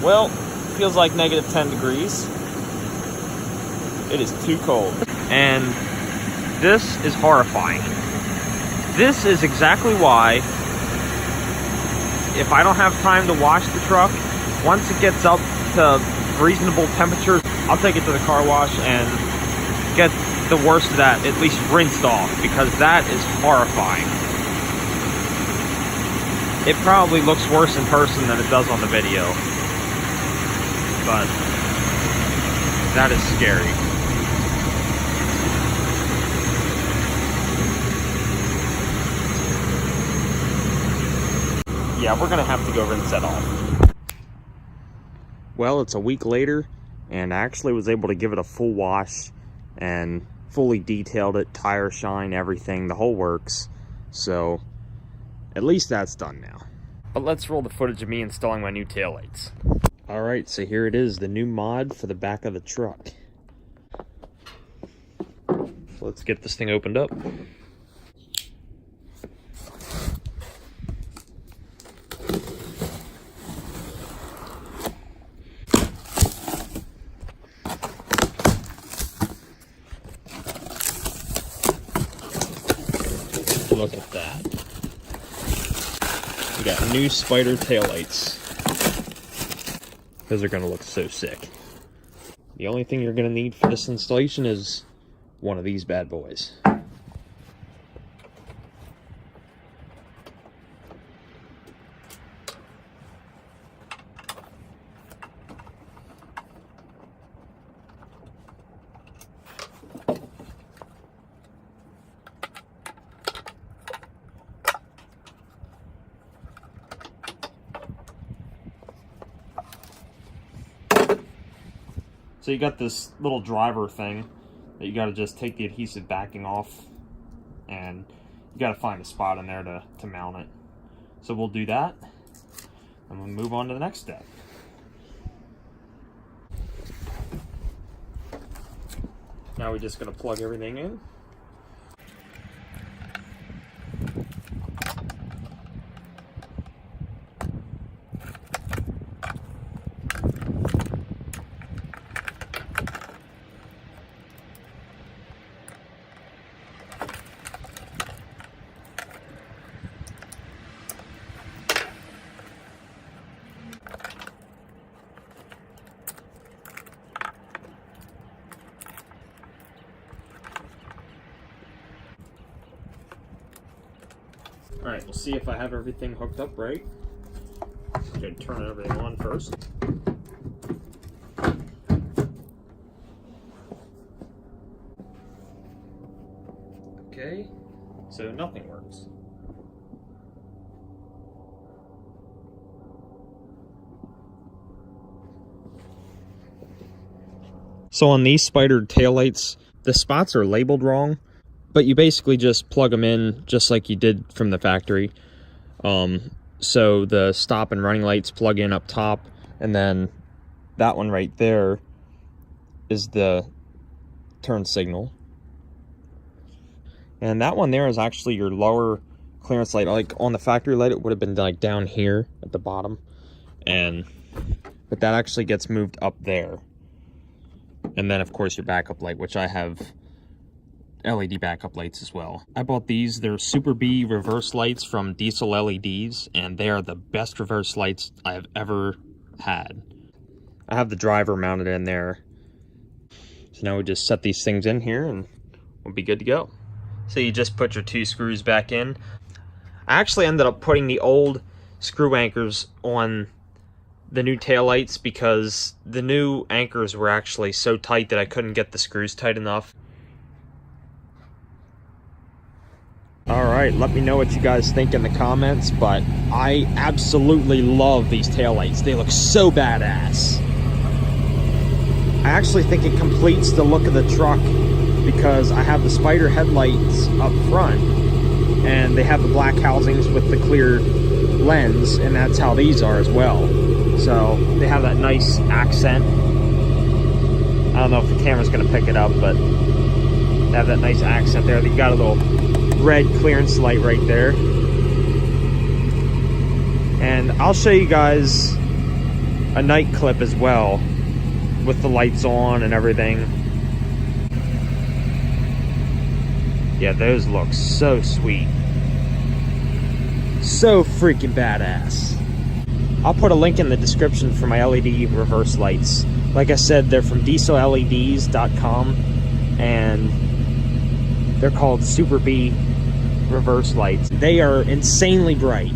Well, feels like negative 10 degrees. It is too cold. And this is horrifying. This is exactly why, if I don't have time to wash the truck, once it gets up to reasonable temperatures, I'll take it to the car wash and get the worst of that at least rinsed off, because that is horrifying. It probably looks worse in person than it does on the video, but that is scary. Yeah, we're gonna have to go rinse that off. Well, it's a week later, and I actually was able to give it a full wash and fully detailed it, tire shine, everything, the whole works. So at least that's done now. But let's roll the footage of me installing my new taillights. Alright, so here it is, the new mod for the back of the truck. So let's get this thing opened up. Look at that. We got new Spyder taillights. Those are gonna look so sick. The only thing you're gonna need for this installation is one of these bad boys. So you got this little driver thing that you got to just take the adhesive backing off, and you got to find a spot in there to mount it. So we'll do that, and we'll move on to the next step. Now we're just going to plug everything in. Alright, we'll see if I have everything hooked up right. I'm going to turn everything on first. Okay, so nothing works. So on these Spyder taillights, the spots are labeled wrong. But you basically just plug them in just like you did from the factory. So the stop and running lights plug in up top, and then that one right there is the turn signal. And that one there is actually your lower clearance light. Like on the factory light, it would have been like down here at the bottom. But that actually gets moved up there. And then of course your backup light, which I have LED backup lights as well. I bought these. They're Super B reverse lights from Diesel LEDs, and they are the best reverse lights I have ever had. I have the driver mounted in there. So now we just set these things in here and we'll be good to go. So you just put your 2 screws back in. I actually ended up putting the old screw anchors on the new taillights because the new anchors were actually so tight that I couldn't get the screws tight enough. Alright, let me know what you guys think in the comments, but I absolutely love these taillights. They look so badass. I actually think it completes the look of the truck because I have the Spyder headlights up front, and they have the black housings with the clear lens, and that's how these are as well. So they have that nice accent. I don't know if the camera's going to pick it up, but they have that nice accent there. They've got a little red clearance light right there. And I'll show you guys a night clip as well, with the lights on and everything. Yeah, those look so sweet. So freaking badass. I'll put a link in the description for my LED reverse lights. Like I said, they're from dieselleds.com, and they're called Super B reverse lights. They are insanely bright.